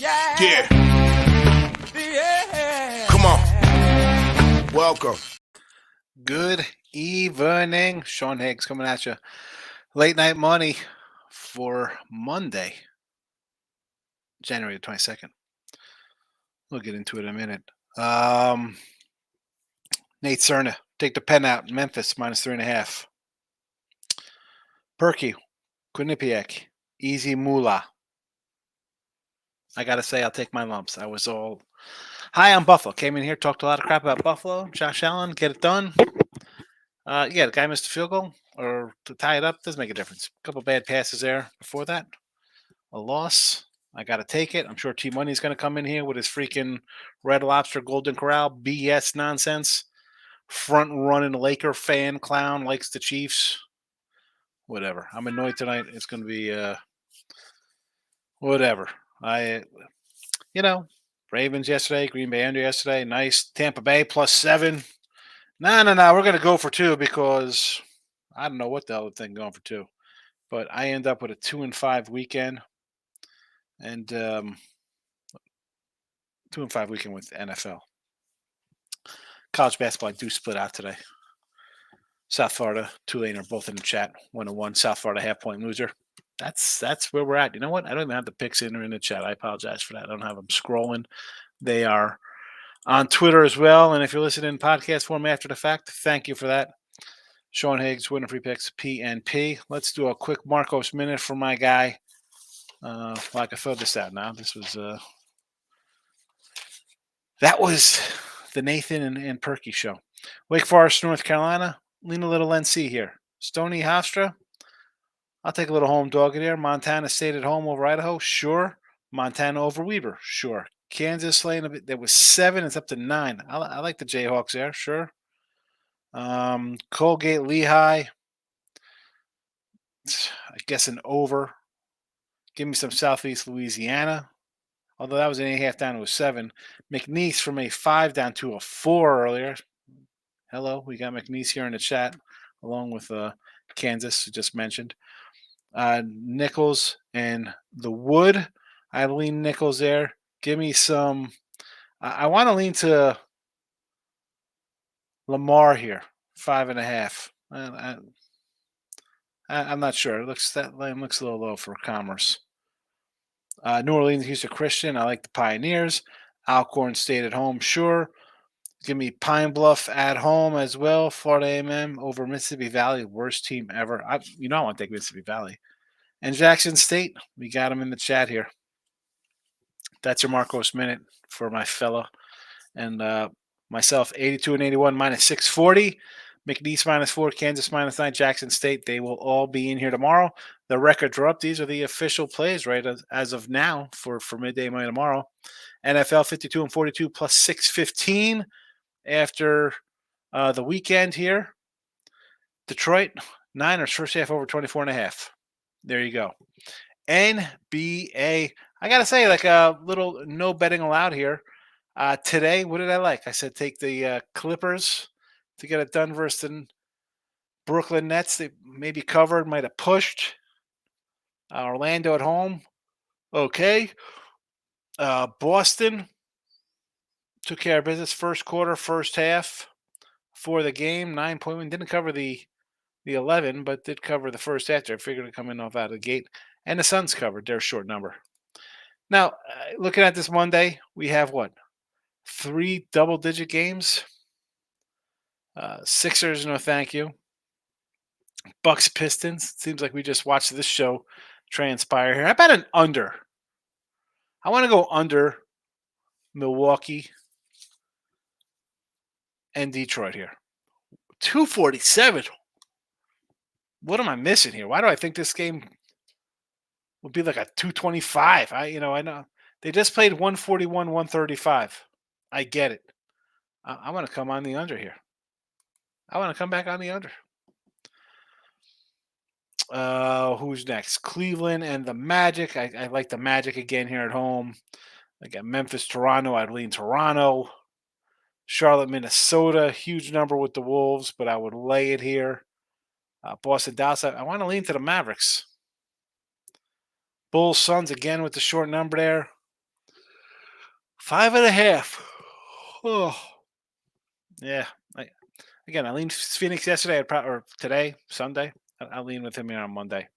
Yeah. Come on. Welcome. Good evening. Sean Higgs coming at you. Late night money for Monday, January the 22nd. We'll get into it in a minute. Nate Cerna, take the pen out. Memphis, -3.5. Perky, Quinnipiac, Easy Moolah. I got to say, I'll take my lumps. I was all high on Buffalo. Came in here, talked a lot of crap about Buffalo. Josh Allen, get it done. Yeah, the guy missed a field goal or to tie it up. Doesn't make a difference. A couple bad passes there before that. A loss. I got to take it. I'm sure T Money's going to come in here with his freaking Red Lobster Golden Corral BS nonsense. Front running Laker fan clown likes the Chiefs. Whatever. I'm annoyed tonight. It's going to be whatever. Ravens yesterday, Green Bay under yesterday. Nice. Tampa Bay +7. No. We're going to go for 2 because I don't know what the hell thing going for 2. But I end up with a 2-5 weekend. And 2-5 weekend with NFL. College basketball, I do split out today. South Florida, Tulane are both in the chat. 1-1. South Florida half-point loser. That's where we're at. You know what? I don't even have the picks in or in the chat. I apologize for that. I don't have them scrolling. They are on Twitter as well. And if you're listening in podcast form after the fact, thank you for that. Sean Higgs, winner free picks, PNP. Let's do a quick Marcos minute for my guy. I can fill this out now. This was that was the Nathan and Perky show. Wake Forest, North Carolina. Lean a little NC here. Stony Hofstra. I'll take a little home dog in here. Montana State at home over Idaho. Sure. Montana over Weber. Sure. Kansas laying a bit. There was 7. It's up to 9. I like the Jayhawks there. Sure. Colgate Lehigh. I guess an over. Give me some Southeast Louisiana. Although that was an 8.5 down to a 7. McNeese from a 5 down to a 4 earlier. Hello, we got McNeese here in the chat, along with Kansas, just mentioned. Nichols and the Wood. I lean Nichols there. Give me some. I want to lean to Lamar here, 5.5. I'm not sure. That line looks a little low for Commerce. New Orleans, Houston Christian. I like the Pioneers. Alcorn State at home, sure. Give me Pine Bluff at home as well. Florida A&M over Mississippi Valley, worst team ever. I want to take Mississippi Valley. And Jackson State, we got them in the chat here. That's your Marcos minute for my fella. And myself, 82 and 81 -640. McNeese -4, Kansas -9, Jackson State. They will all be in here tomorrow. The records are up. These are the official plays, right, as of now for midday money tomorrow. NFL 52 and 42 +615 after the weekend here. Detroit, Niners first half over 24.5. There you go. NBA. I got to say, like a little no betting allowed here. Today, what did I like? I said take the Clippers to get it done versus the Brooklyn Nets. They maybe covered, might have pushed. Orlando at home. Okay. Boston took care of business first quarter, first half for the game. 9-point win. Didn't cover the 11, but did cover the first half. I figured it coming off out of the gate. And the Suns covered their short number. Now, looking at this Monday, we have what? 3 double-digit games. Sixers, no thank you. Bucks, Pistons. Seems like we just watched this show transpire here. How about an under? I want to go under Milwaukee and Detroit here. 247. What am I missing here? Why do I think this game would be like a 225? I know they just played 141, 135. I get it. I want to come on the under here. I want to come back on the under. Who's next? Cleveland and the Magic. I like the Magic again here at home. I got Memphis, Toronto. I'd lean Toronto. Charlotte, Minnesota. Huge number with the Wolves, but I would lay it here. Boston, Dallas. I want to lean to the Mavericks. Bulls, Suns again with the short number there. 5.5. Oh, yeah. Again, I leaned Phoenix yesterday, or today, Sunday. I lean with him here on Monday.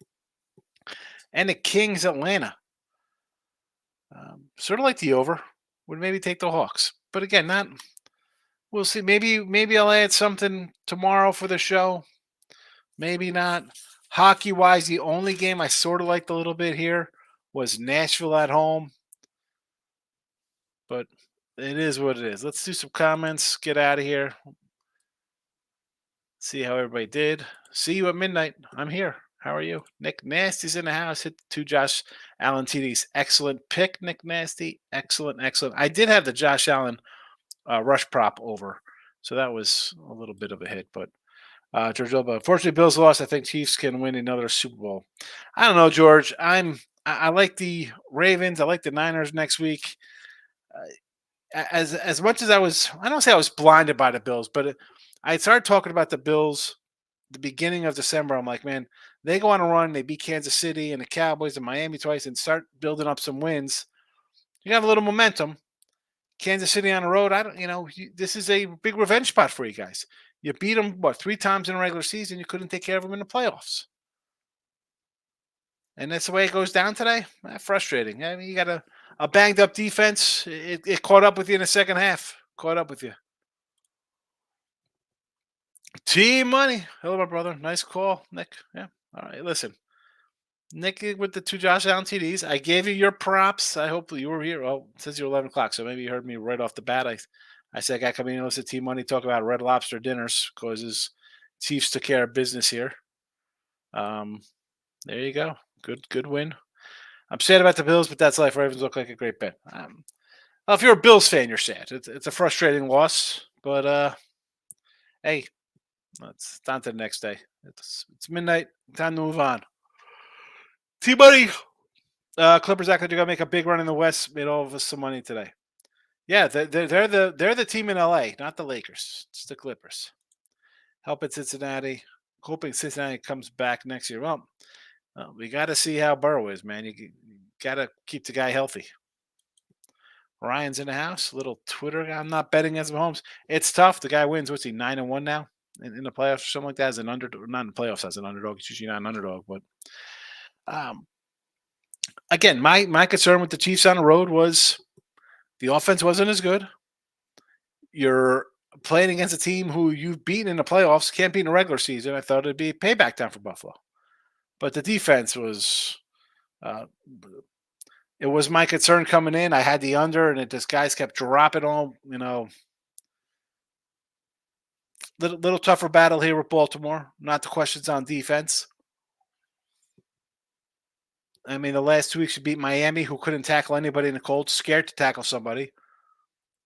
And the Kings, Atlanta. Sort of like the over. Would maybe take the Hawks, but again, not. We'll see. Maybe I'll add something tomorrow for the show. Maybe not. Hockey wise, the only game I sort of liked a little bit here was Nashville at home. But it is what it is. Let's do some comments. Get out of here. See how everybody did. See you at midnight. I'm here. How are you? Nick Nasty's in the house. Hit the two Josh Allen TDs. Excellent pick, Nick Nasty. Excellent, excellent. I did have the Josh Allen rush prop over, so that was a little bit of a hit. But George Elba, unfortunately, Bills lost. I think Chiefs can win another Super Bowl. I don't know, George. I like the Ravens. I like the Niners next week. As much as I don't say I was blinded by the Bills, but I started talking about the Bills the beginning of December. I'm like, man, they go on a run. They beat Kansas City and the Cowboys and Miami twice and start building up some wins. You have a little momentum. Kansas City on the road. This is a big revenge spot for you guys. You beat them, 3 times in a regular season. You couldn't take care of them in the playoffs. And that's the way it goes down today. Frustrating. I mean, you got a banged up defense. It caught up with you in the second half. Caught up with you. Team money. Hello, my brother. Nice call, Nick. Yeah. All right. Listen, Nick with the two Josh Allen TDs. I gave you your props. I hope you were here. Well, it says you're 11 o'clock, so maybe you heard me right off the bat. I said, I got to come in and listen to Team Money talk about Red Lobster dinners because his Chiefs took care of business here. There you go. Good win. I'm sad about the Bills, but that's life. Ravens look like a great bet. Well, if you're a Bills fan, you're sad. It's a frustrating loss, but hey, it's on to the next day. It's midnight. Time to move on. T-Buddy. Clippers actually going to make a big run in the West. Made all of us some money today. Yeah, they're the team in LA, not the Lakers. It's the Clippers. Helping Cincinnati. Hoping Cincinnati comes back next year. Well, we got to see how Burrow is, man. You got to keep the guy healthy. Ryan's in the house. Little Twitter. I'm not betting against Mahomes. It's tough. The guy wins. What's he, 9-1 now in the playoffs or something like that? As an underdog, not in the playoffs as an underdog. It's usually not an underdog. But again, my concern with the Chiefs on the road was the offense wasn't as good. You're playing against a team who you've beaten in the playoffs, can't beat in the regular season. I thought it'd be payback time for Buffalo, but the defense was. It was my concern coming in. I had the under, and this guys kept dropping all. Little tougher battle here with Baltimore. Not the questions on defense. I mean, the last 2 weeks you beat Miami, who couldn't tackle anybody in the cold, scared to tackle somebody.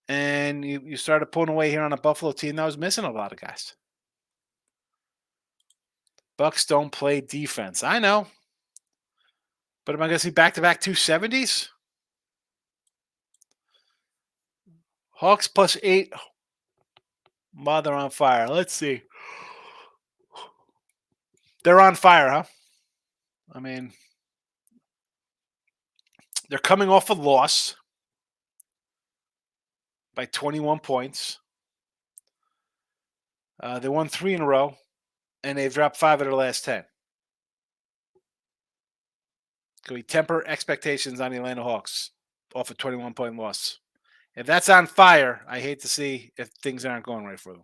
And you started pulling away here on a Buffalo team that was missing a lot of guys. Bucks don't play defense. I know. But am I going to see back-to-back 270s? Hawks +8. Mother on fire. Let's see. They're on fire, huh? I mean, they're coming off a loss by 21 points. They won 3 in a row, and they've dropped 5 of their last 10. Can we temper expectations on the Atlanta Hawks off a 21-point loss? If that's on fire, I hate to see if things aren't going right for them.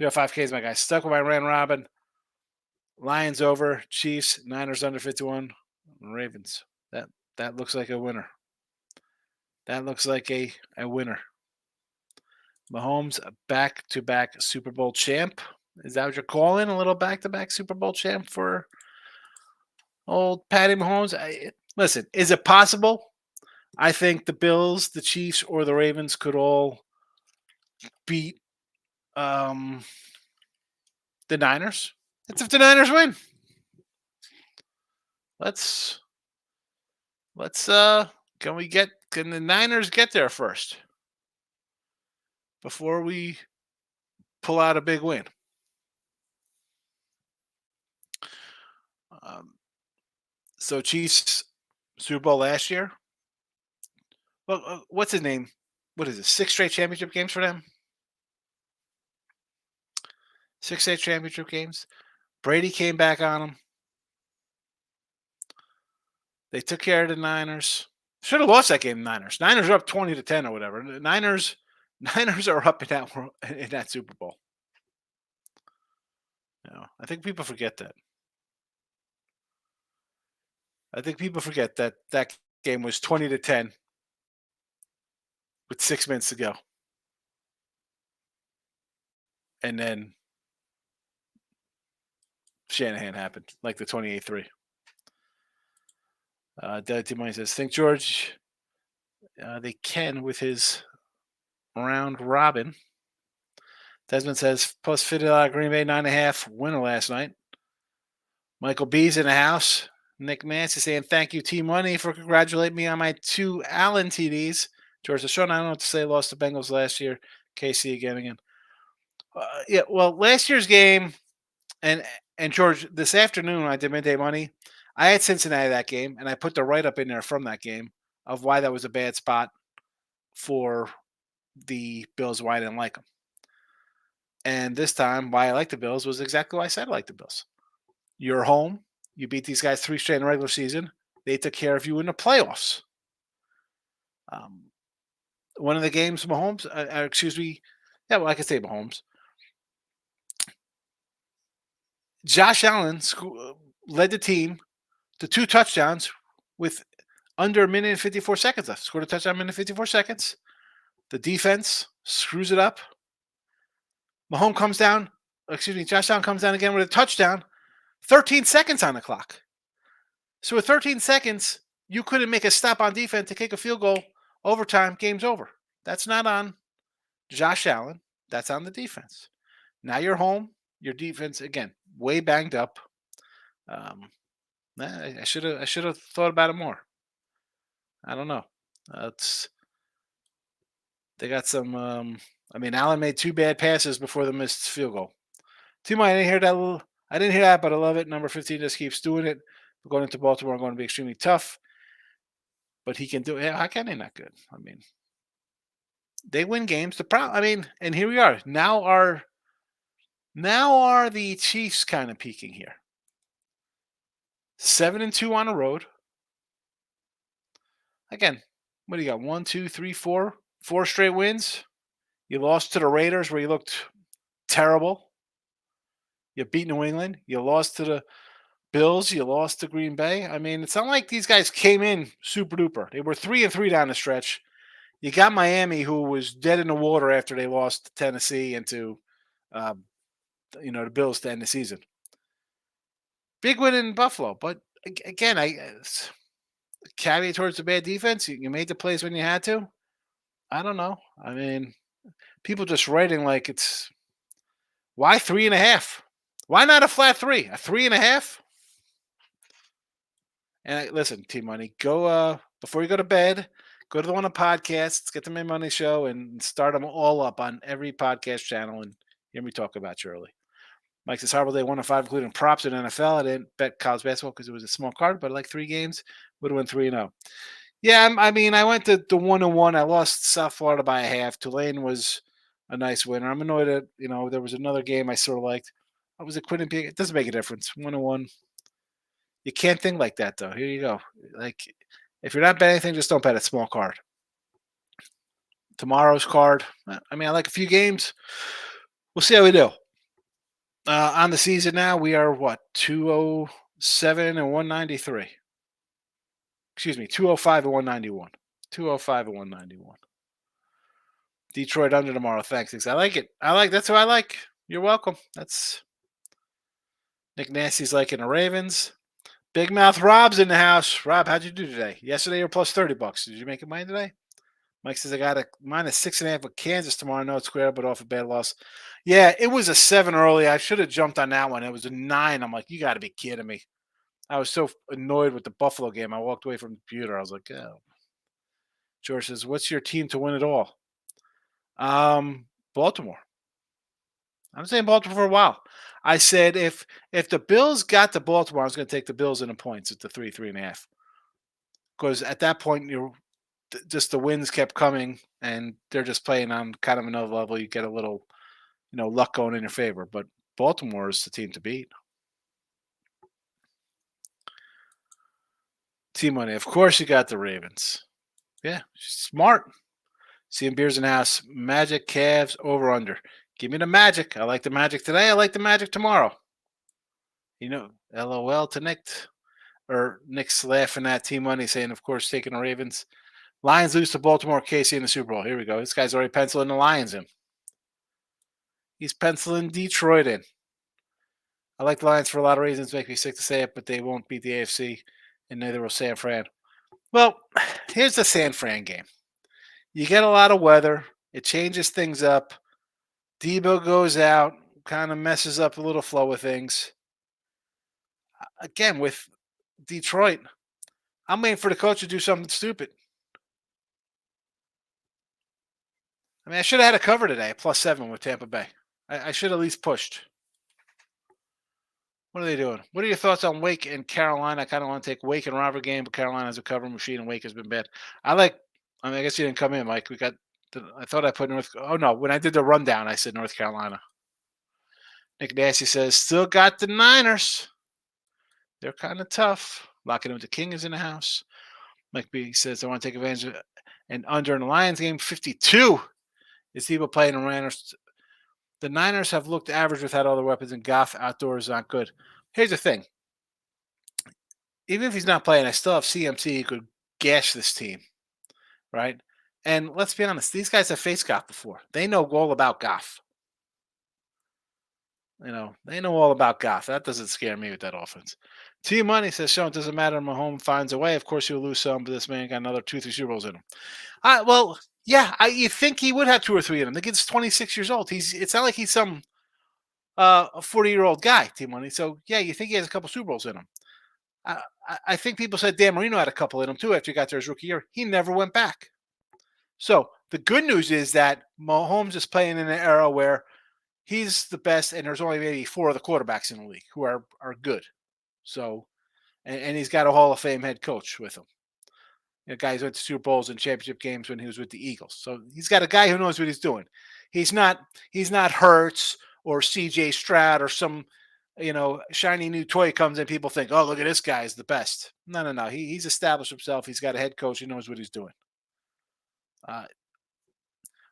305K is my guy. Stuck with my Rand Robin. Lions over. Chiefs. Niners under 51. Ravens. That looks like a winner. That looks like a winner. Mahomes, a back-to-back Super Bowl champ. Is that what you're calling? A little back-to-back Super Bowl champ for old Patty Mahomes? Listen, is it possible? I think the Bills, the Chiefs, or the Ravens could all beat the Niners. That's if the Niners win. Can the Niners get there first before we pull out a big win? So Chiefs Super Bowl last year, Well, what's his name? What is it? 6 straight championship games for them. 6 straight championship games. Brady came back on them. They took care of the Niners. Should have lost that game. Niners. Niners are up 20-10 or whatever. Niners are up in that Super Bowl. I think people forget that. I think people forget that that game was 20-10 with 6 minutes to go, and then Shanahan happened, like the 28-3. Dead T Money says, "Think George, they can with his round robin." Desmond says, plus $50 Green Bay 9.5 winner last night. Michael B's in the house. Nick Nancy saying, thank you, T Money, for congratulating me on my 2 Allen TDs. George Sean, I don't know what to say. Lost the Bengals last year. KC again. Yeah, well, last year's game, and George, this afternoon I did Midday Money. I had Cincinnati that game, and I put the write-up in there from that game of why that was a bad spot for the Bills, why I didn't like them. And this time, why I like the Bills was exactly why I said I like the Bills. You're home. You beat these guys 3 straight in the regular season. They took care of you in the playoffs. One of the games, Mahomes, excuse me. Yeah, well, I can say Mahomes. Josh Allen led the team to 2 touchdowns with under a minute and 54 seconds left. Scored a touchdown in a minute and 54 seconds. The defense screws it up. Mahomes comes down. Josh Allen comes down again with a touchdown. 13 seconds on the clock. So with 13 seconds, you couldn't make a stop on defense to kick a field goal. Overtime, game's over. That's not on Josh Allen. That's on the defense. Now you're home. Your defense, again, way banged up. I should have thought about it more. I don't know. They got some. Allen made 2 bad passes before the missed field goal. Timo, I didn't hear that. I didn't hear that, but I love it. Number 15 just keeps doing it. We're going into Baltimore. Going to be extremely tough, but he can do it. How can they not good? They win games. And here we are. Now are the Chiefs kind of peaking here? 7-2 on the road. Again, what do you got? 1, 2, 3, 4 straight wins. You lost to the Raiders where you looked terrible. You beat New England. You lost to the Bills. You lost to Green Bay. It's not like these guys came in super duper. They were 3-3 down the stretch. You got Miami, who was dead in the water after they lost to Tennessee and to, the Bills to end the season. Big win in Buffalo, but again, caveat towards the bad defense. You made the plays when you had to. I don't know. People just writing like it's why 3.5? Why not a flat 3? A 3.5? And listen, T Money, go before you go to bed. Go to the one of podcasts, get the Mid Money Show, and start them all up on every podcast channel and hear me talk about you early. Mike says, horrible day 1 of 5, including props in NFL. I didn't bet college basketball because it was a small card, but I like 3 games. Would have won 3-0. Yeah, I went to the 1-1. I lost South Florida by a half. Tulane was a nice winner. I'm annoyed at, there was another game I sort of liked. I was a Quinnipiac. It doesn't make a difference. 1-1. You can't think like that, though. Here you go. If you're not betting anything, just don't bet a small card. Tomorrow's card. I like a few games. We'll see how we do. On the season now, we are 207 and 193. Excuse me, 205 and 191. 205 and 191. Detroit under tomorrow. Thanks. I like it. That's what I like. You're welcome. That's Nick Nasty's liking the Ravens. Big Mouth Rob's in the house. Rob, how'd you do today? Yesterday you were plus $30. Did you make it mine today? Mike says I got a -6.5 with Kansas tomorrow. No, it's square, but off a bad loss. Yeah, it was a 7 early. I should have jumped on that one. It was a 9. I'm like, you got to be kidding me. I was so annoyed with the Buffalo game. I walked away from the computer. I was like, oh. George says, what's your team to win it all? Baltimore. I'm saying Baltimore for a while. I said if the Bills got to Baltimore, I was going to take the Bills in the points at the 3.5. Because at that point, just the wins kept coming, and they're just playing on kind of another level. You get a little, luck going in your favor. But Baltimore is the team to beat. Team money, of course, you got the Ravens. Yeah, smart. Seeing beers in the house. Magic, Cavs, over under. Give me the Magic. I like the Magic today. I like the Magic tomorrow. LOL to Nick. Or Nick's laughing at Team Money, saying, of course, taking the Ravens. Lions lose to Baltimore, KC in the Super Bowl. Here we go. This guy's already penciling the Lions in. He's penciling Detroit in. I like the Lions for a lot of reasons. Make me sick to say it, but they won't beat the AFC, and neither will San Fran. Well, here's the San Fran game. You get a lot of weather. It changes things up. Debo goes out, kind of messes up a little flow of things. Again, with Detroit, I'm waiting for the coach to do something stupid. I mean, I should have had a cover today, +7 with Tampa Bay. I should have at least pushed. What are they doing? What are your thoughts on Wake and Carolina? I kind of want to take Wake and Robert game, but Carolina's a cover machine, and Wake has been bad. I guess you didn't come in, Mike. I thought I put North. Oh no, when I did the rundown, I said North Carolina. Nick Nasty says still got the Niners. They're kind of tough. Locking in with the King is in the house. Mike B says I want to take advantage of and under in the Lions game 52. Is Debo playing the Niners? The Niners have looked average without all the weapons, and Goff outdoors is not good. Here's the thing. Even if he's not playing, I still have CMC who could gash this team, right? And let's be honest, these guys have faced Goff before. They know all about Goff. They know all about Goff. That doesn't scare me with that offense. Team Money says, Sean, it doesn't matter. Mahomes finds a way. Of course, he'll lose some, but this man got another 2-3 Super Bowls in him. Well, yeah, you think he would have 2 or 3 in him. The kid's 26 years old. It's not like he's some a 40-year-old guy, Team Money. So, yeah, you think he has a couple Super Bowls in him. I think people said Dan Marino had a couple in him, too, after he got there his rookie year. He never went back. So, the good news is that Mahomes is playing in an era where he's the best, and there's only maybe 4 of the quarterbacks in the league who are good. So, and he's got a Hall of Fame head coach with him. Guys went to Super Bowls and championship games when he was with the Eagles. So he's got a guy who knows what he's doing. He's not Hurts or CJ Stroud or some, shiny new toy comes in. People think, oh, look at this guy is the best. No. He's established himself. He's got a head coach. He knows what he's doing.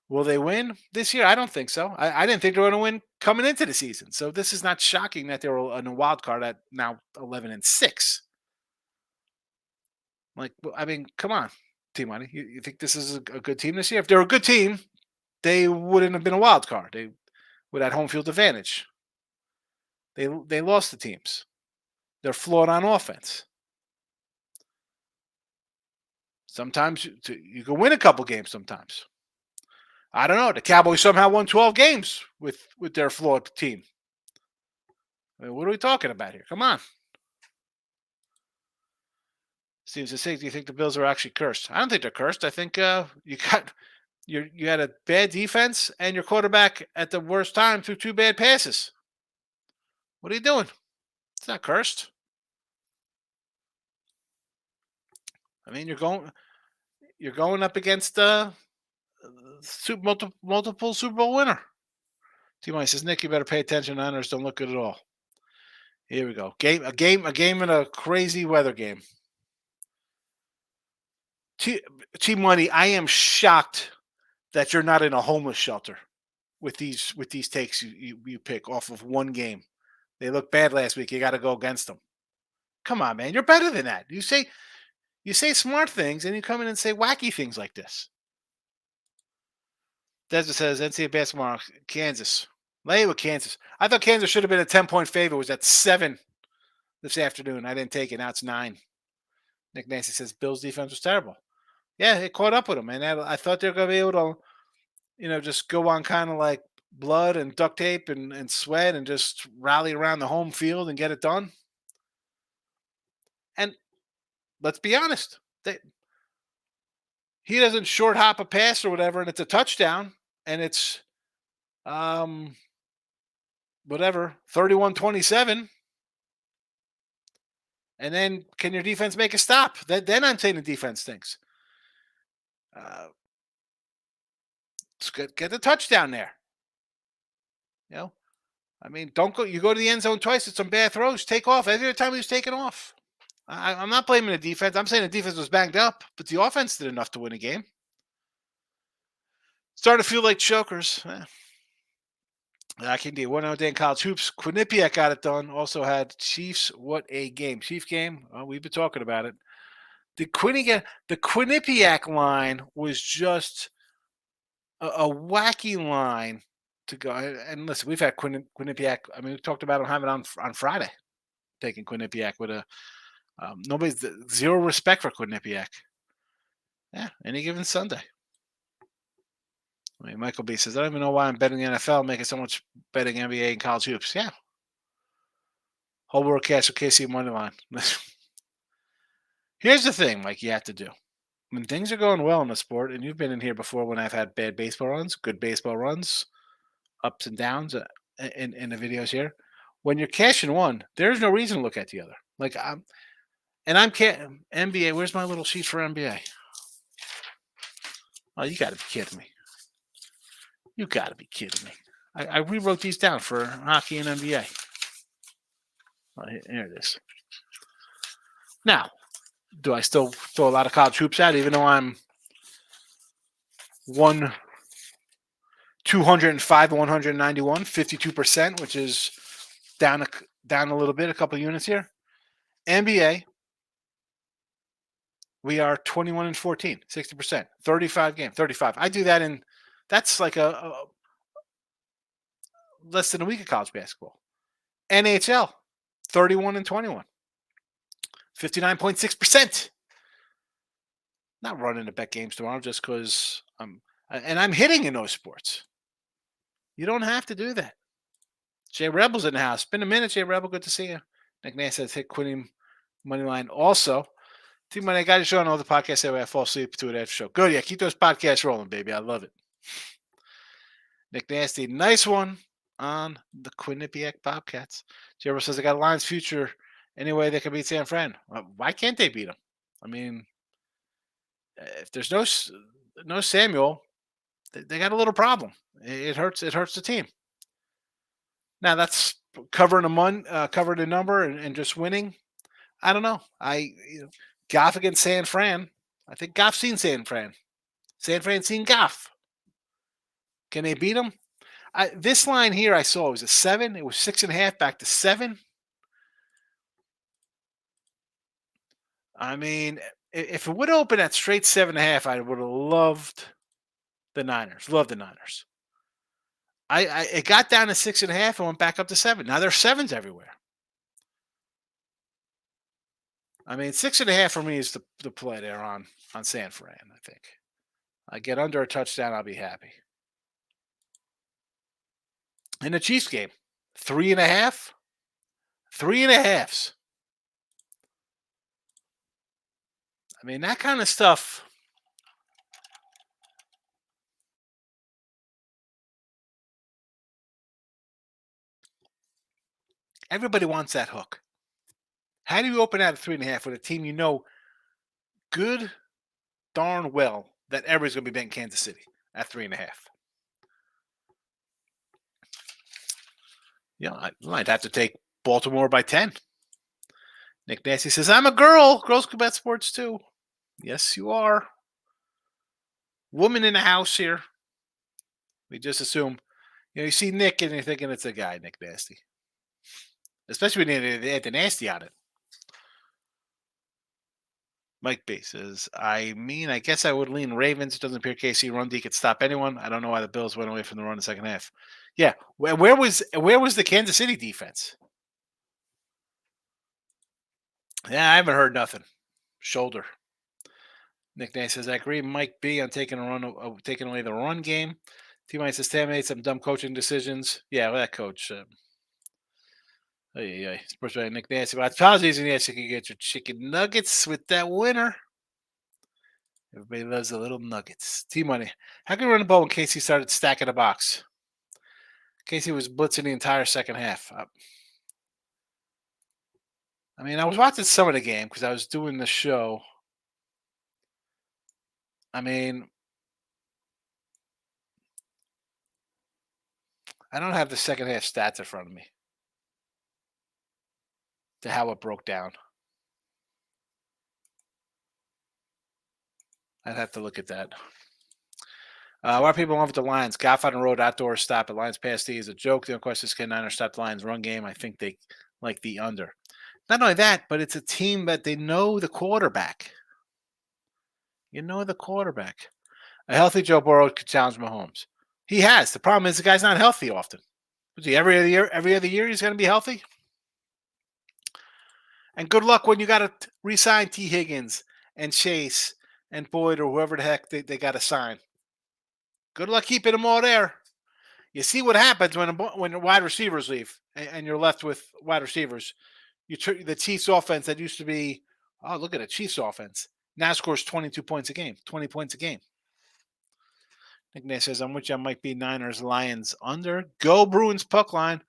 Will they win this year? I don't think so. I didn't think they were going to win coming into the season. So this is not shocking that they were in a wild card at now 11-6. Come on, Team Money. You think this is a good team this year? If they're a good team, they wouldn't have been a wild card. They would have home field advantage. They lost the teams. They're flawed on offense. Sometimes you can win a couple games sometimes. I don't know. The Cowboys somehow won 12 games with their flawed team. What are we talking about here? Come on. Seems to say, do you think the Bills are actually cursed? I don't think they're cursed. I think you had a bad defense and your quarterback at the worst time threw 2 bad passes. What are you doing? It's not cursed. I mean, you're going up against multiple Super Bowl winner. T-Mike says, Nick, you better pay attention. Niners don't look good at all. Here we go. A game in a crazy weather game. Team Money, I am shocked that you're not in a homeless shelter with these takes you pick off of one game. They looked bad last week. You got to go against them. Come on, man. You're better than that. You say smart things, and you come in and say wacky things like this. Desmond says, NCAA basketball, Kansas. Lay with Kansas. I thought Kansas should have been a 10-point favorite. It was at 7 this afternoon. I didn't take it. Now it's 9. Nick Nancy says, Bills' defense was terrible. Yeah, it caught up with them, man. I thought they were going to be able to, just go on kind of like blood and duct tape and sweat and just rally around the home field and get it done. And let's be honest. He doesn't short hop a pass or whatever, and it's a touchdown, and it's, 31-27. And then can your defense make a stop? Then I'm saying the defense stinks. Uh, get the touchdown there. You know, I mean, don't go. You go to the end zone twice. It's some bad throws. Take off. Every time he was taking off. I'm not blaming the defense. I'm saying the defense was banged up, but the offense did enough to win a game. Starting to feel like chokers. I can do 1-0 day in college hoops. Quinnipiac got it done. Also had Chiefs. What a game. Chief game. We've been talking about it. The Quinnipiac line was just a wacky line to go. And listen, we've had Quinnipiac. I mean, we talked about him having on Friday, taking Quinnipiac with a nobody's zero respect for Quinnipiac. Yeah, any given Sunday. I mean, Michael B says, I don't even know why I'm betting the NFL, making so much betting NBA and college hoops. Yeah. Whole world cash with KC money line. Here's the thing, Mike, you have to do. When things are going well in the sport, and you've been in here before when I've had bad baseball runs, good baseball runs, ups and downs in the videos here. When you're cashing one, there's no reason to look at the other. Like I'm NBA. Where's my little sheet for NBA? Oh, you got to be kidding me! You got to be kidding me! I rewrote these down for hockey and NBA. Oh, here it is. Now, do I still throw a lot of college hoops out, even though I'm 205 to 191, 52%, which is down a little bit, a couple of units here. NBA, we are 21 and 14, 60%, 35 game, 35. I do that in, that's like a less than a week of college basketball. NHL, 31 and 21, 59.6%. Not running to bet games tomorrow just because I'm hitting in those sports. You don't have to do that. Jay Rebel's in the house. Been a minute, Jay Rebel. Good to see you. Nick Nance says hit Quinny money line. Also, Team Money, I got to show on all the podcasts that way I fall asleep to it after show. Good, yeah. Keep those podcasts rolling, baby. I love it. Nick Nasty, nice one on the Quinnipiac Bobcats. Jay Rebel says I got Lions future anyway they can beat San Fran. Why can't they beat them? I mean, if there's no Samuel, they got a little problem. It hurts. It hurts the team. Now that's covering covering a number and just winning. I don't know. Goff against San Fran. I think Goff's seen San Fran. San Fran's seen Goff. Can they beat them? This line here I saw was a 7. It was 6.5 back to 7. I mean, if it would have opened at straight 7.5, I would have loved the Niners. Love the Niners. It got down to 6.5 and went back up to 7. Now there's 7s everywhere. I mean, 6.5 for me is the play there on San Fran. I think I get under a touchdown, I'll be happy. In the Chiefs game, 3.5, 3.5s. I mean, that kind of stuff. Everybody wants that hook. How do you open out at 3.5 with a team you know good darn well that everybody's going to be betting Kansas City at 3.5? Yeah, I might have to take Baltimore by 10. Nick Nasty says, I'm a girl. Girls can bet sports too. Yes, you are. Woman in the house here. We just assume, you see Nick and you're thinking it's a guy, Nick Nasty. Especially when they had the nasty on it. Mike B says, I guess I would lean Ravens. It doesn't appear KC run D could stop anyone. I don't know why the Bills went away from the run in the second half. Yeah. Where was the Kansas City defense? Yeah, I haven't heard nothing. Shoulder. Nick Nance says, I agree. Mike B on taking away the run game. T-Mike says, Tam made some dumb coaching decisions. Yeah, well, that coach. Sports writer Nick Nancy. Well, apologies, and yes, you can get your chicken nuggets with that winner. Everybody loves the little nuggets. T-Money. How can you run the ball when Casey started stacking the box? Casey was blitzing the entire second half. I mean, I was watching some of the game because I was doing the show. I mean, I don't have the second half stats in front of me to how it broke down. I'd have to look at that. Why are people in love with the Lions? Goff on the road, outdoor stop at Lions past D is a joke. The only question is, can Niners stop the Lions run game? I think they like the under. Not only that, but it's a team that they know the quarterback. You know the quarterback. A healthy Joe Burrow could challenge Mahomes. He has. The problem is the guy's not healthy often. Every other year, he's going to be healthy. And good luck when you got to re-sign T. Higgins and Chase and Boyd or whoever the heck they got to sign. Good luck keeping them all there. You see what happens when the wide receivers leave and you're left with wide receivers. The Chiefs offense that used to be, oh, look at the Chiefs offense. Now scores 22 points a game, 20 points a game. Nick Nate says, I'm with you. I might be Niners, Lions under. Go Bruins puck line.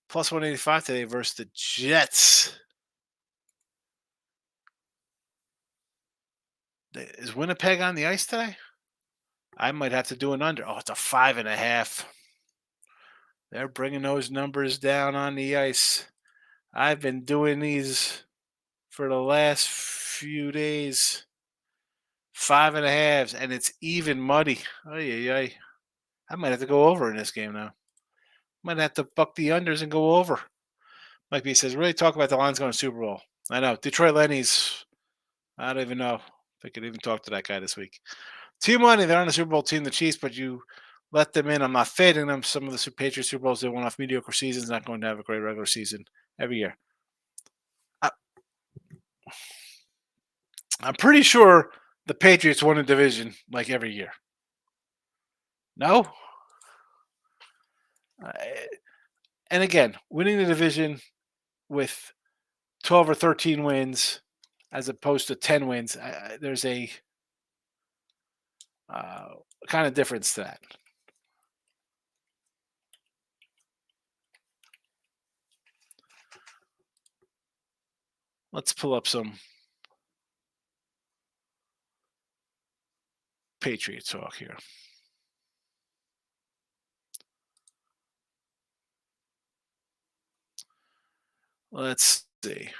Plus 185 today versus the Jets. Is Winnipeg on the ice today? I might have to do an under. Oh, it's a 5.5. They're bringing those numbers down on the ice. I've been doing these for the last few days. 5.5s, and it's even muddy. I might have to go over in this game now. Might have to buck the unders and go over. Mike B says, really talk about the Lions going to Super Bowl. I know. Detroit Lenny's, I don't even know if I could even talk to that guy this week. Team money, they're on the Super Bowl team, the Chiefs, but you let them in. I'm not fading them. Some of the Patriots Super Bowls, they went off mediocre seasons, not going to have a great regular season every year. I'm pretty sure the Patriots won a division like every year. No? And again, winning the division with 12 or 13 wins as opposed to 10 wins, there's a kind of difference to that. Let's pull up some Patriot talk here. Let's see.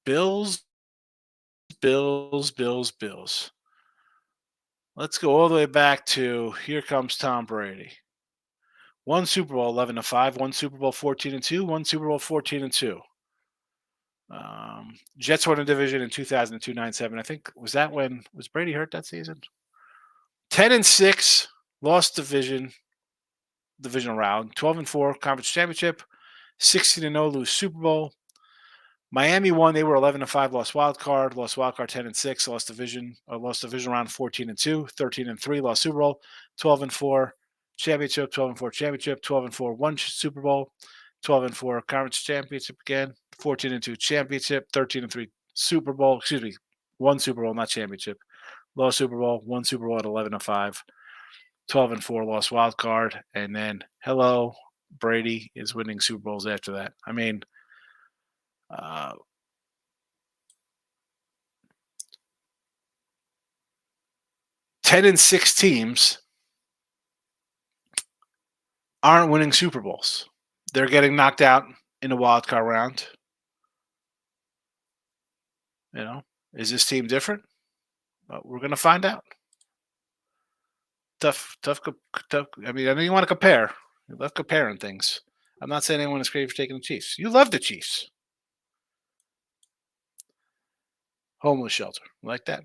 Bills. Let's go all the way back to here comes Tom Brady. One Super Bowl 11-5, one Super Bowl 14-2, one Super Bowl 14-2. Jets won a division in 2002, 9-7. I think was Brady hurt that season? 10-6, lost divisional round. 12-4 conference championship. 16-0, lose Super Bowl. Miami won. They were 11-5, lost wild card 10-6, lost division round 14-2, 13-3, lost Super Bowl, 12-4 championship, 12-4 championship, 12-4 one Super Bowl, 12-4 conference championship again, 14-2 championship, 13-3 Super Bowl. Excuse me, one Super Bowl, not championship. Lost Super Bowl, one Super Bowl at 11-5, 12-4, lost wild card, and then hello, Brady is winning Super Bowls after that. I mean. 10-6 teams aren't winning Super Bowls. They're getting knocked out in the wild card round. Is this team different? We're going to find out. Tough. I mean, I know you want to compare. You love comparing things. I'm not saying anyone is crazy for taking the Chiefs. You love the Chiefs. Homeless shelter. Like that.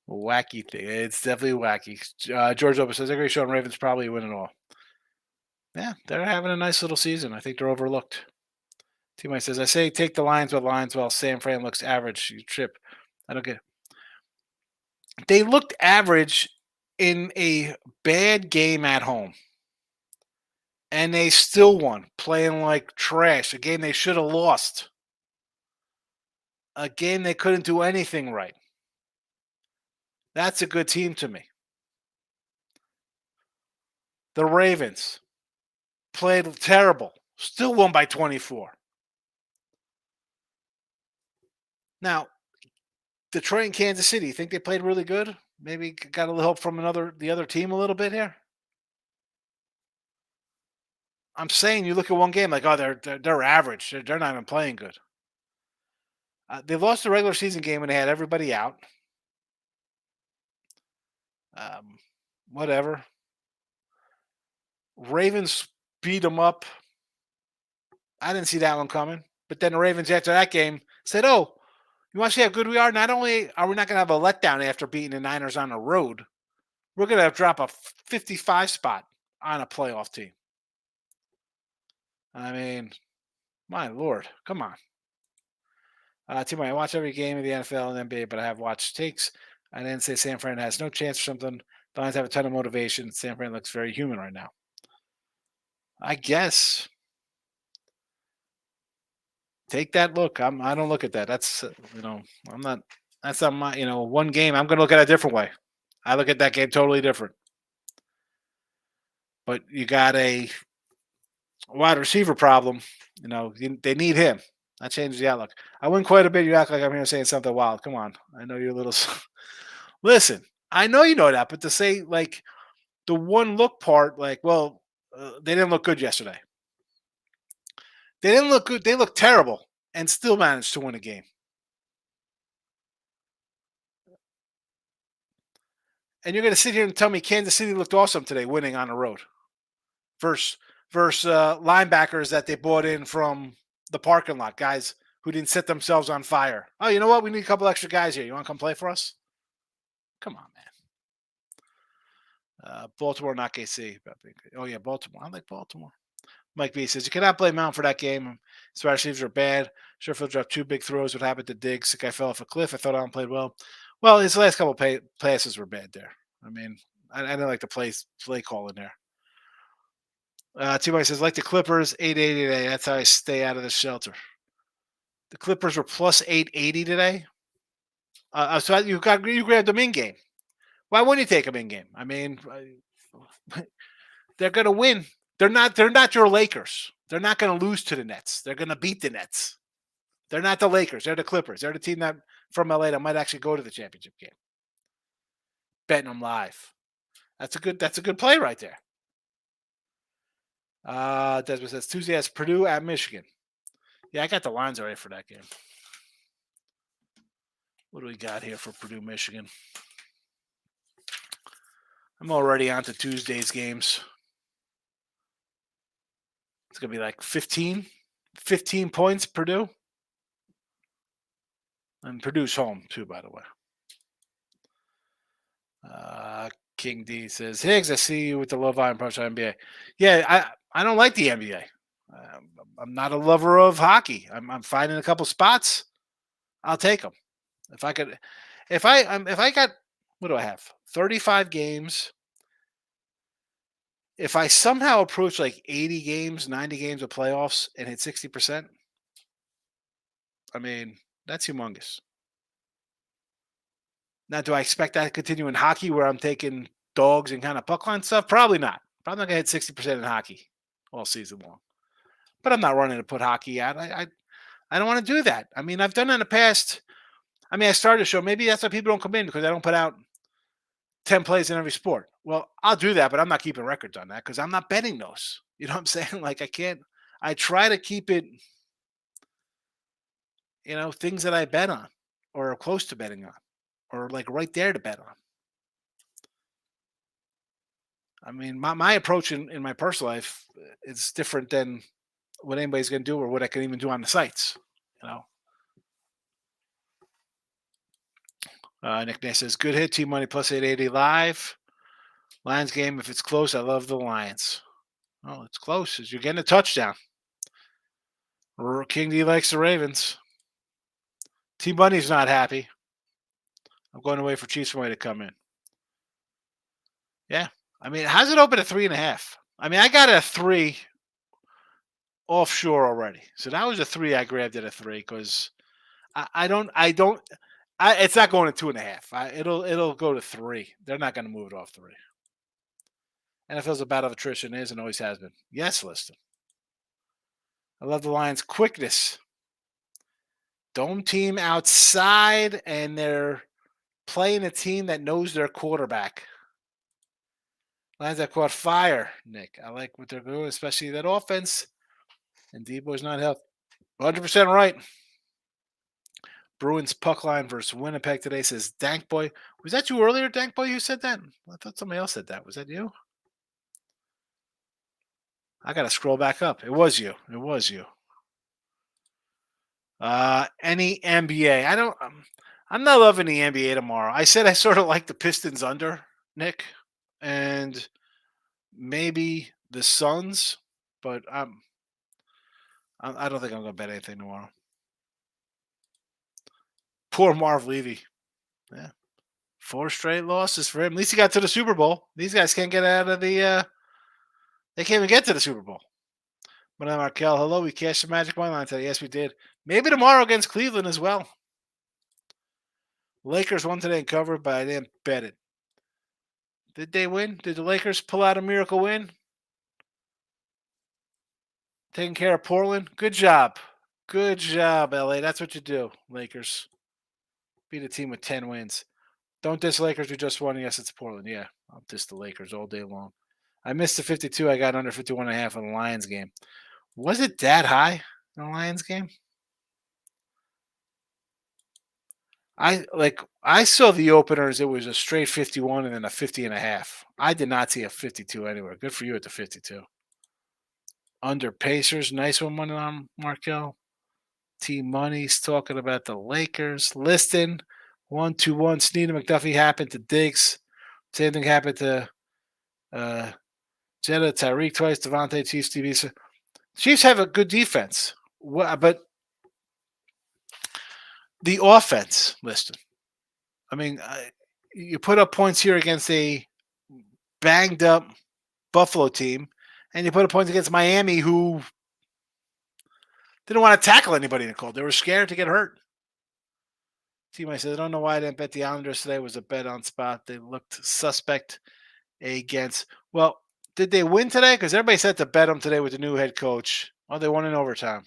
Wacky thing. It's definitely wacky. George Ober says, I agree, Sean Ravens probably win it all. Yeah, they're having a nice little season. I think they're overlooked. T-Mike says, I say take the Lions while San Fran looks average. You trip. I don't get it. They looked average in a bad game at home. And they still won, playing like trash. A game they should have lost. A game they couldn't do anything right. That's a good team to me. The Ravens played terrible. Still won by 24. Now, Detroit and Kansas City. You think they played really good? Maybe got a little help from the other team a little bit here. I'm saying you look at one game like, oh, they're average. They're not even playing good. They lost the regular season game when they had everybody out. Um, whatever. Ravens beat them up. I didn't see that one coming. But then the Ravens after that game said, "Oh, you want to see how good we are? Not only are we not going to have a letdown after beating the Niners on the road, we're going to drop a 55 spot on a playoff team." I mean, my lord, come on. I watch every game of the NFL and NBA, but I have watched takes. I didn't say San Fran has no chance or something. The Lions have a ton of motivation. San Fran looks very human right now. I guess take that look. I don't look at that. That's I'm not. That's not my one game. I'm going to look at it a different way. I look at that game totally different. But you got a wide receiver problem. They need him. That changes the outlook. I win quite a bit. You act like I'm here saying something wild. Come on. I know you're a little. Listen, I know you know that, but to say like the one look part, like, well, they didn't look good yesterday. They didn't look good. They looked terrible and still managed to win a game. And you're going to sit here and tell me Kansas City looked awesome today, winning on the road versus linebackers that they brought in from the parking lot, guys who didn't set themselves on fire. Oh, you know what? We need a couple extra guys here. You want to come play for us? Come on, man. Baltimore, not KC. Oh, yeah, Baltimore. I like Baltimore. Mike B says, you cannot blame Mount for that game. His wide receivers are bad. Sherfield dropped 2 big throws. What happened to Diggs? The guy fell off a cliff. I thought Allen played well. Well, his last couple passes were bad there. I mean, I didn't like the play call in there. T-Mike says, like the Clippers, 880 today. That's how I stay out of the shelter. The Clippers were plus 880 today. So you grabbed them in game. Why wouldn't you take them in game? I mean, they're going to win. They're not your Lakers. They're not going to lose to the Nets. They're going to beat the Nets. They're not the Lakers. They're the Clippers. They're the team that from LA that might actually go to the championship game. Betting them live. That's a good play right there. Desmond says Tuesday has Purdue at Michigan. Yeah, I got the lines already for that game. What do we got here for Purdue, Michigan? I'm already on to Tuesday's games. It's going to be like 15 points, Purdue. And Purdue's home, too, by the way. King D says, Higgs, I see you with the low volume approach on NBA. Yeah, I don't like the NBA. I'm not a lover of hockey. I'm finding a couple spots. I'll take them. If I got, what do I have? 35 games. If I somehow approach like 80 games, 90 games of playoffs and hit 60%, I mean, that's humongous. Now, do I expect that to continue in hockey where I'm taking dogs and kind of puck line stuff? Probably not. Probably not going to hit 60% in hockey all season long. But I'm not running to put hockey out. I don't want to do that. I mean, I've done it in the past. I mean, I started a show. Maybe that's why people don't come in because I don't put out 10 plays in every sport. Well, I'll do that, but I'm not keeping records on that because I'm not betting those. You know what I'm saying? Like, I try to keep it, things that I bet on or are close to betting on or like right there to bet on. I mean, my approach in my personal life is different than what anybody's going to do or what I can even do on the sites, Nick Nash says, good hit, Team Money plus 880 live. Lions game, if it's close, I love the Lions. Oh, it's close. You're getting a touchdown. King D likes the Ravens. Team Bunny's not happy. I'm going to wait for Chiefs Way to come in. Yeah. I mean, how's it open at 3.5? I mean, I got a 3 offshore already. So that was a 3 I grabbed at a 3 because it's not going to 2.5. It'll go to 3. They're not going to move it off 3. NFL's a battle of attrition, is and always has been. Yes, Liston. I love the Lions' quickness. Dome team outside, and they're playing a team that knows their quarterback. Lions that caught fire, Nick. I like what they're doing, especially that offense. And Debo's not healthy. 100% right. Bruins puck line versus Winnipeg today says Dank Boy. Was that you earlier, Dank Boy, who said that? I thought somebody else said that. Was that you? I got to scroll back up. It was you. It was you. Any NBA? I don't. I'm not loving the NBA tomorrow. I said I sort of like the Pistons under, Nick, and maybe the Suns, but I don't think I'm going to bet anything tomorrow. Poor Marv Levy. Yeah. 4 straight losses for him. At least he got to the Super Bowl. These guys can't get out of the. They can't even get to the Super Bowl. Madame Markel, hello. We cashed the Magic Money Line today. Yes, we did. Maybe tomorrow against Cleveland as well. Lakers won today and covered, but I didn't bet it. Did they win? Did the Lakers pull out a miracle win? Taking care of Portland? Good job. Good job, LA. That's what you do, Lakers. Beat a team with 10 wins. Don't diss Lakers. We just won. Yes, it's Portland. Yeah, I'll diss the Lakers all day long. I missed the 52. I got under 51.5 on the Lions game. Was it that high in the Lions game? I saw the openers. It was a straight 51 and then a 50.5. I did not see a 52 anywhere. Good for you at the 52. Under Pacers. Nice one, money on Markel. T Money's talking about the Lakers. Liston. 1-2-1. Snead and McDuffie happened to Diggs. Same thing happened to Jetta, Tyreek twice, Devontae, Chiefs, TV. Chiefs have a good defense. But the offense, Liston. I mean, you put up points here against a banged up Buffalo team, and you put up points against Miami, who didn't want to tackle anybody in the cold. They were scared to get hurt. Team, I said, I don't know why I didn't bet the Islanders today. It was a bet on spot. They looked suspect against. Well, did they win today? Because everybody said to bet them today with the new head coach. Oh, they won in overtime.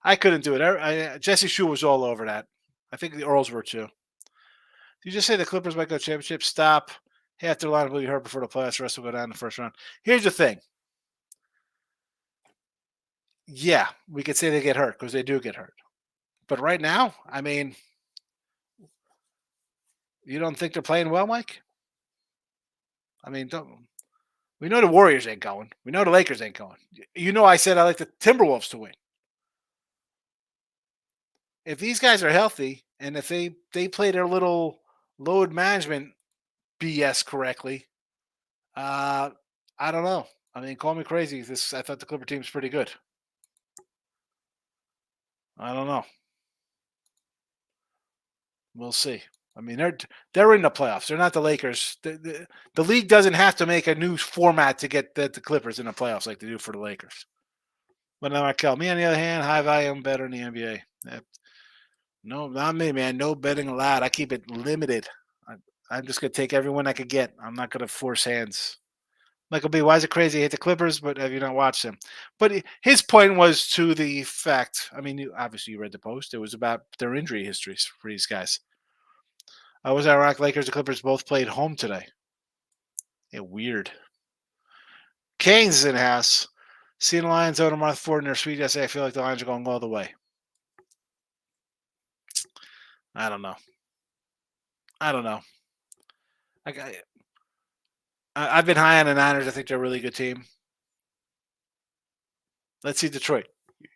I couldn't do it. Jesse Shue was all over that. I think the Earls were too. Did you just say the Clippers might go championship? Stop. Half their line will be hurt before the playoffs. The rest will go down in the first round. Here's the thing. Yeah, we could say they get hurt because they do get hurt. But right now, I mean, you don't think they're playing well, Mike? I mean, we know the Warriors ain't going. We know the Lakers ain't going. You know, I said I like the Timberwolves to win. If these guys are healthy and if they play their little load management BS correctly, I don't know. I mean, call me crazy. I thought the Clipper team's pretty good. I don't know. We'll see. I mean, they're in the playoffs. They're not the Lakers. The league doesn't have to make a new format to get the Clippers in the playoffs like they do for the Lakers. But now, Markel, me on the other hand, high volume better in the NBA. No, not me, man. No betting allowed. I keep it limited. I'm just gonna take everyone I could get. I'm not gonna force hands. Michael B, why is it crazy? I hate the Clippers, but have you not watched them? But his point was to the fact. I mean, obviously you read the post. It was about their injury histories for these guys. Was ironic. Lakers and Clippers both played home today. Yeah, weird. Canes is in house. Seeing the Lions out of Marth Ford in their suite yesterday, I feel like the Lions are going all the way. I don't know. I've been high on the Niners. I think they're a really good team. Let's see Detroit.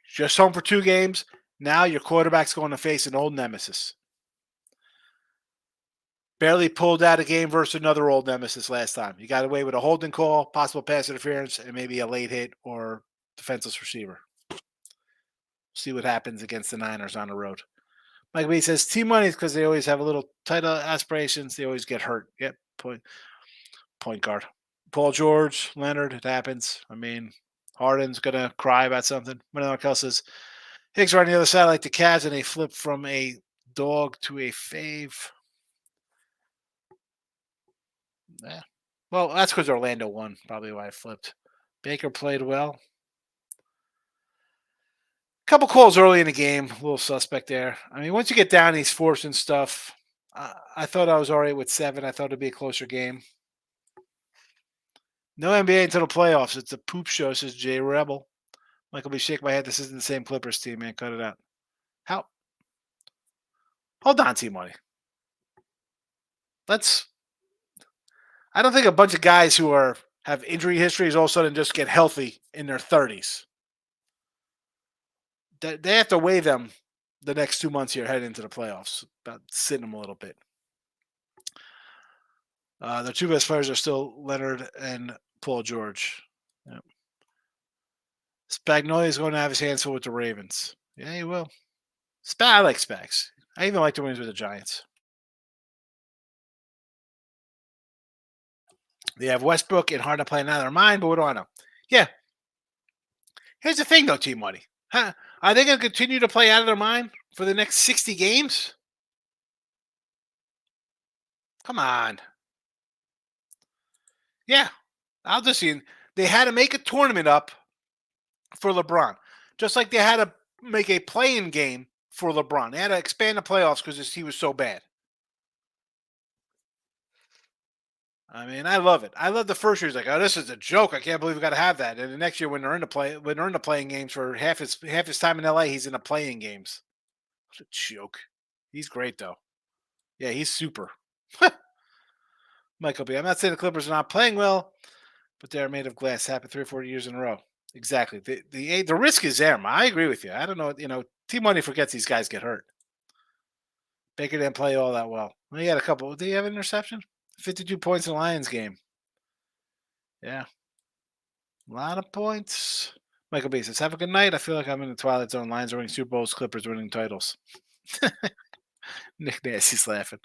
Just home for 2 games. Now your quarterback's going to face an old nemesis. Barely pulled out a game versus another old nemesis last time. You got away with a holding call, possible pass interference, and maybe a late hit or defenseless receiver. See what happens against the Niners on the road. Mike B says team money is because they always have a little title aspirations. They always get hurt. Yep, point guard. Paul George, Leonard, it happens. I mean, Harden's gonna cry about something. Markel says Hicks are on the other side like the Cavs, and they flip from a dog to a fave. Yeah. Well, that's because Orlando won. Probably why I flipped. Baker played well. Couple calls early in the game, a little suspect there. I mean, once you get down these fourths and stuff, I thought I was all right with 7. I thought it'd be a closer game. No NBA until the playoffs. It's a poop show, says Jay Rebel. Michael B. Shake my head. This isn't the same Clippers team, man. Cut it out. How? Hold on, T Money. I don't think a bunch of guys who have injury histories all of a sudden just get healthy in their 30s. They have to weigh them the next 2 months here heading into the playoffs. About sitting them a little bit. Their two best players are still Leonard and Paul George. Yep. Spagnuolo is going to have his hands full with the Ravens. Yeah, he will. I like Spags. I even like the wins with the Giants. They have Westbrook and Harden playing out of their mind, but what do I know? Yeah. Here's the thing, though, Team Money. Huh? Are they going to continue to play out of their mind for the next 60 games? Come on. Yeah. I'll just see. They had to make a tournament up for LeBron, just like they had to make a play-in game for LeBron. They had to expand the playoffs because he was so bad. I mean, I love it. I love the first year. It's like, oh, this is a joke. I can't believe we got to have that. And the next year, when they're in the playing games for half his time in LA, he's in the playing games. What a joke. He's great though. Yeah, he's super. Michael B. I'm not saying the Clippers are not playing well, but they're made of glass. Happened 3 or 4 years in a row. Exactly. The risk is there. I agree with you. I don't know. Team Money forgets these guys get hurt. Baker didn't play all that well. He had a couple. Did he have an interception? 52 points in the Lions game. Yeah. A lot of points. Michael B says, have a good night. I feel like I'm in the Twilight Zone. Lions are winning Super Bowls, Clippers winning titles. Nick Nasty's laughing.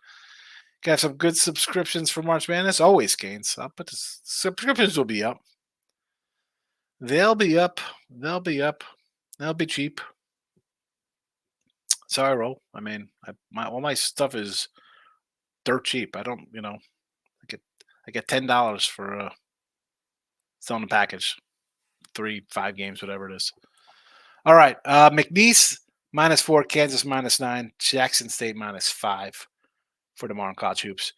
Got some good subscriptions for March Madness. Always gains. I'll put the subscriptions will be up. They'll be up. They'll be up. They'll be cheap. So I roll. I mean, all my stuff is dirt cheap. I don't, I get $10 for selling a package, 3-5 games, whatever it is. All right, McNeese -4, Kansas -9, Jackson State -5 for tomorrow in college hoops,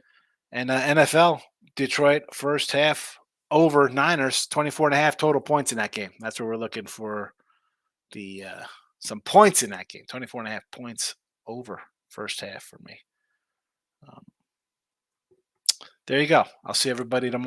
and NFL Detroit first half over Niners 24.5 total points in that game. That's where we're looking for the some points in that game. 24.5 points over first half for me. There you go. I'll see everybody tomorrow.